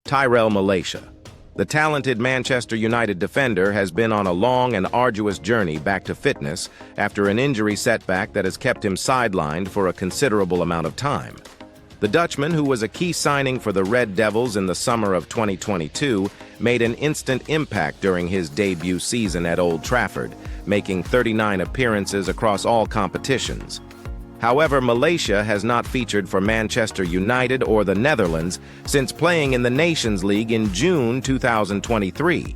Tyrell Malacia. The talented Manchester United defender has been on a long and arduous journey back to fitness after an injury setback that has kept him sidelined for a considerable amount of time. The Dutchman, who was a key signing for the Red Devils in the summer of 2022, made an instant impact during his debut season at Old Trafford, making 39 appearances across all competitions. However, Malacia has not featured for Manchester United or the Netherlands since playing in the Nations League in June 2023,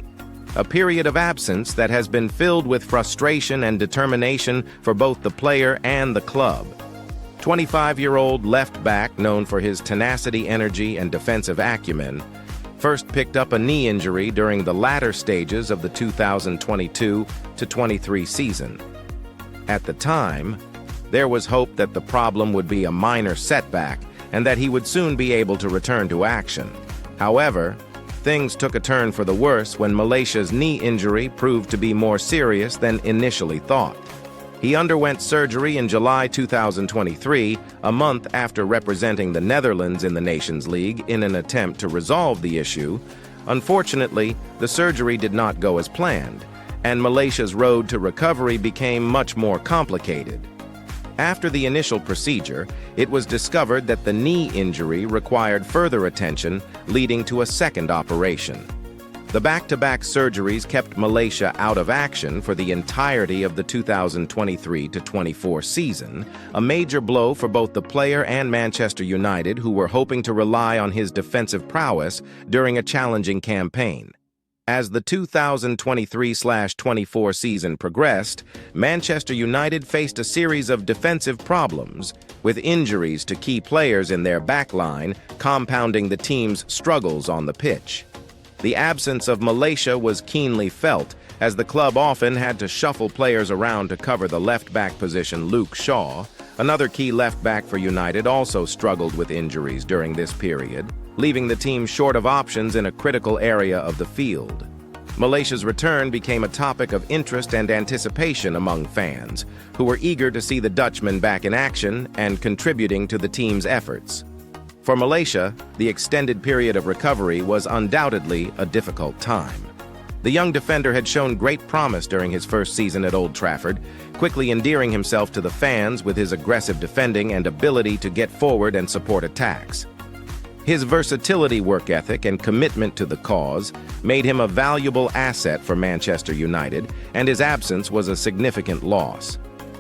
a period of absence that has been filled with frustration and determination for both the player and the club. 25-year-old left-back, known for his tenacity, energy, and defensive acumen, first picked up a knee injury during the latter stages of the 2022-23 season. At the time, there was hope that the problem would be a minor setback and that he would soon be able to return to action. However, things took a turn for the worse when Malacia's knee injury proved to be more serious than initially thought. He underwent surgery in July 2023, a month after representing the Netherlands in the Nations League in an attempt to resolve the issue. Unfortunately, the surgery did not go as planned, and Malacia's road to recovery became much more complicated. After the initial procedure, it was discovered that the knee injury required further attention, leading to a second operation. The back-to-back surgeries kept Malacia out of action for the entirety of the 2023-24 season, a major blow for both the player and Manchester United, who were hoping to rely on his defensive prowess during a challenging campaign. As the 2023-24 season progressed, Manchester United faced a series of defensive problems, with injuries to key players in their backline compounding the team's struggles on the pitch. The absence of Malacia was keenly felt, as the club often had to shuffle players around to cover the left-back position. Luke Shaw, another key left-back for United, also struggled with injuries during this period, leaving the team short of options in a critical area of the field. Malacia's return became a topic of interest and anticipation among fans, who were eager to see the Dutchman back in action and contributing to the team's efforts. For Malacia, the extended period of recovery was undoubtedly a difficult time. The young defender had shown great promise during his first season at Old Trafford, quickly endearing himself to the fans with his aggressive defending and ability to get forward and support attacks. His versatility, work ethic, and commitment to the cause made him a valuable asset for Manchester United, and his absence was a significant loss.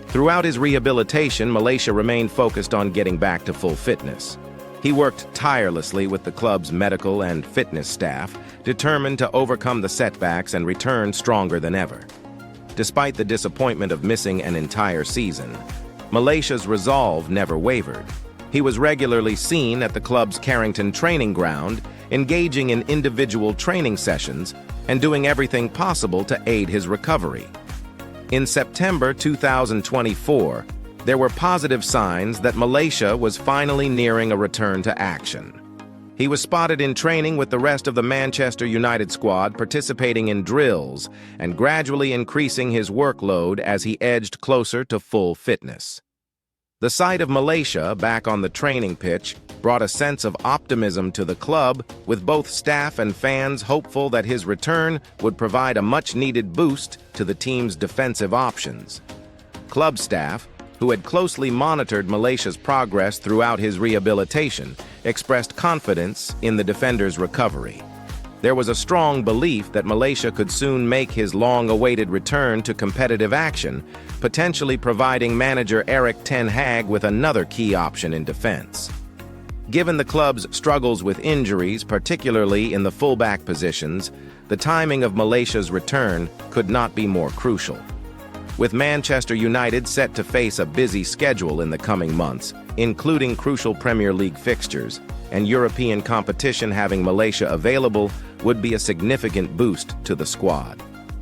Throughout his rehabilitation, Malacia remained focused on getting back to full fitness. He worked tirelessly with the club's medical and fitness staff, determined to overcome the setbacks and return stronger than ever. Despite the disappointment of missing an entire season, Malacia's resolve never wavered. He was regularly seen at the club's Carrington training ground, engaging in individual training sessions and doing everything possible to aid his recovery. In September 2024, there were positive signs that Malacia was finally nearing a return to action. He was spotted in training with the rest of the Manchester United squad, participating in drills and gradually increasing his workload as he edged closer to full fitness. The sight of Malacia back on the training pitch brought a sense of optimism to the club, with both staff and fans hopeful that his return would provide a much-needed boost to the team's defensive options. Club staff, who had closely monitored Malacia's progress throughout his rehabilitation, expressed confidence in the defender's recovery. There was a strong belief that Malacia could soon make his long-awaited return to competitive action, potentially providing manager Erik Ten Hag with another key option in defense. Given the club's struggles with injuries, particularly in the fullback positions, the timing of Malacia's return could not be more crucial. With Manchester United set to face a busy schedule in the coming months, including crucial Premier League fixtures, and European competition, having Malacia available would be a significant boost to the squad.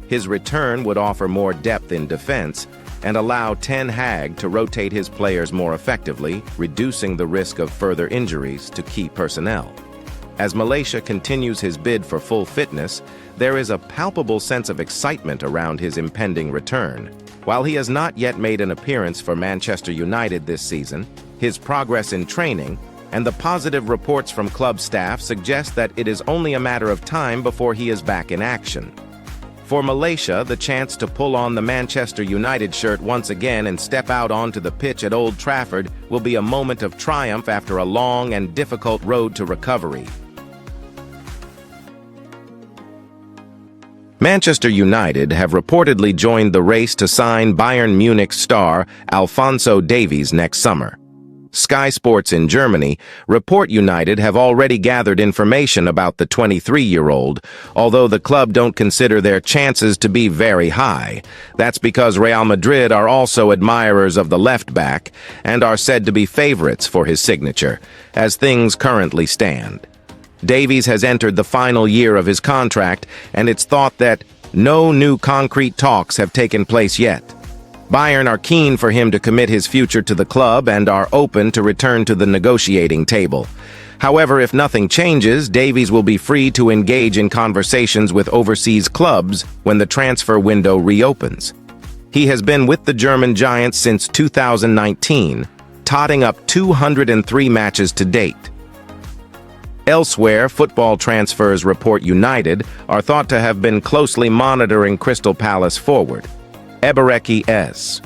His return would offer more depth in defense and allow Ten Hag to rotate his players more effectively, reducing the risk of further injuries to key personnel. As Malacia continues his bid for full fitness, there is a palpable sense of excitement around his impending return. While he has not yet made an appearance for Manchester United this season, his progress in training, and the positive reports from club staff suggest that it is only a matter of time before he is back in action. For Malacia, the chance to pull on the Manchester United shirt once again and step out onto the pitch at Old Trafford will be a moment of triumph after a long and difficult road to recovery. Manchester United have reportedly joined the race to sign Bayern Munich star Alphonso Davies next summer. Sky Sports in Germany report United have already gathered information about the 23-year-old, although the club don't consider their chances to be very high. That's because Real Madrid are also admirers of the left-back and are said to be favorites for his signature, as things currently stand. Davies has entered the final year of his contract, and it's thought that no new concrete talks have taken place yet. Bayern are keen for him to commit his future to the club and are open to return to the negotiating table. However, if nothing changes, Davies will be free to engage in conversations with overseas clubs when the transfer window reopens. He has been with the German Giants since 2019, totting up 203 matches to date. Elsewhere, Football Transfers report United are thought to have been closely monitoring Crystal Palace forward Erik S.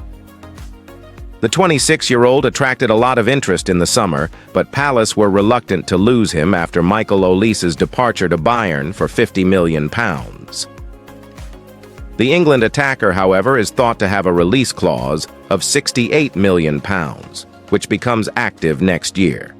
The 26-year-old attracted a lot of interest in the summer, but Palace were reluctant to lose him after Michael Olise's departure to Bayern for £50 million. The England attacker, however, is thought to have a release clause of £68 million, which becomes active next year.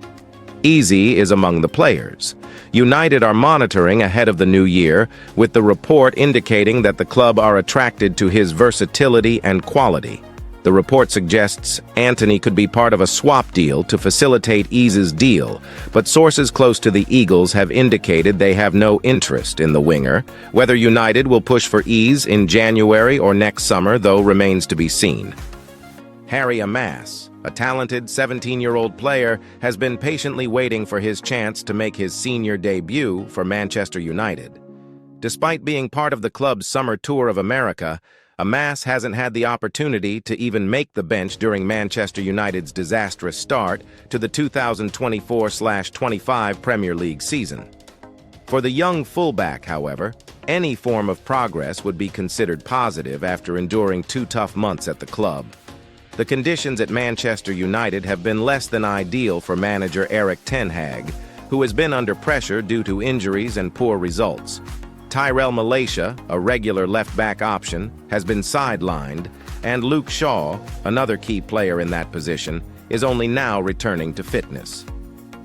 Easy is among the players. United are monitoring ahead of the new year, with the report indicating that the club are attracted to his versatility and quality. The report suggests Antony could be part of a swap deal to facilitate Ease's deal, but sources close to the Eagles have indicated they have no interest in the winger. Whether United will push for Ease in January or next summer, though, remains to be seen. Harry Maguire, a talented 17-year-old player, has been patiently waiting for his chance to make his senior debut for Manchester United. Despite being part of the club's summer tour of America, Maguire hasn't had the opportunity to even make the bench during Manchester United's disastrous start to the 2024-25 Premier League season. For the young fullback, however, any form of progress would be considered positive after enduring 2 tough months at the club. The conditions at Manchester United have been less than ideal for manager Erik Ten Hag, who has been under pressure due to injuries and poor results. Tyrell Malacia, a regular left-back option, has been sidelined, and Luke Shaw, another key player in that position, is only now returning to fitness.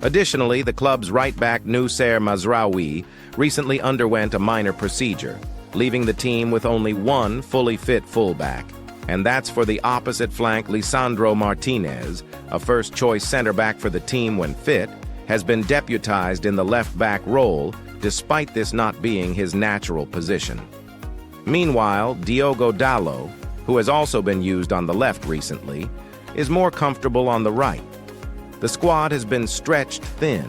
Additionally, the club's right-back Noussair Mazraoui recently underwent a minor procedure, leaving the team with only one fully fit fullback. And that's for the opposite flank. Lisandro Martinez, a first-choice center-back for the team when fit, has been deputized in the left-back role, despite this not being his natural position. Meanwhile, Diogo Dalot, who has also been used on the left recently, is more comfortable on the right. The squad has been stretched thin,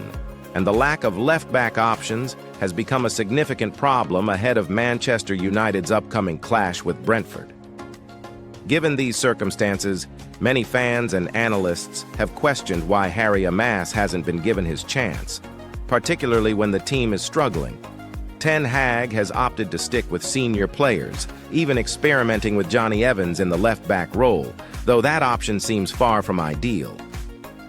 and the lack of left-back options has become a significant problem ahead of Manchester United's upcoming clash with Brentford. Given these circumstances, many fans and analysts have questioned why Harry Maguire hasn't been given his chance, particularly when the team is struggling. Ten Hag has opted to stick with senior players, even experimenting with Johnny Evans in the left-back role, though that option seems far from ideal.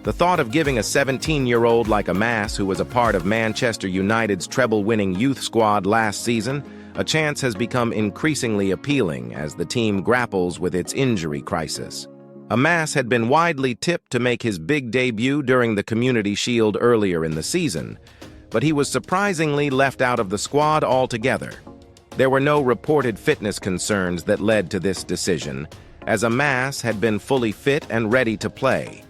The thought of giving a 17-year-old like Maguire, who was a part of Manchester United's treble-winning youth squad last season, a chance has become increasingly appealing as the team grapples with its injury crisis. Maguire had been widely tipped to make his big debut during the Community Shield earlier in the season, but he was surprisingly left out of the squad altogether. There were no reported fitness concerns that led to this decision, as Maguire had been fully fit and ready to play.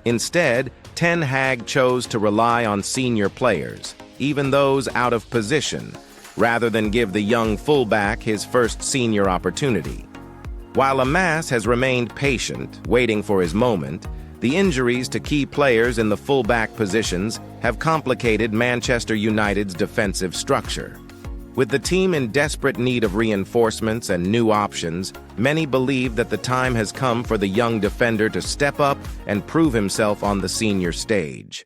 Instead, Ten Hag chose to rely on senior players, even those out of position, rather than give the young fullback his first senior opportunity. While Maguire has remained patient, waiting for his moment, the injuries to key players in the fullback positions have complicated Manchester United's defensive structure. With the team in desperate need of reinforcements and new options, many believe that the time has come for the young defender to step up and prove himself on the senior stage.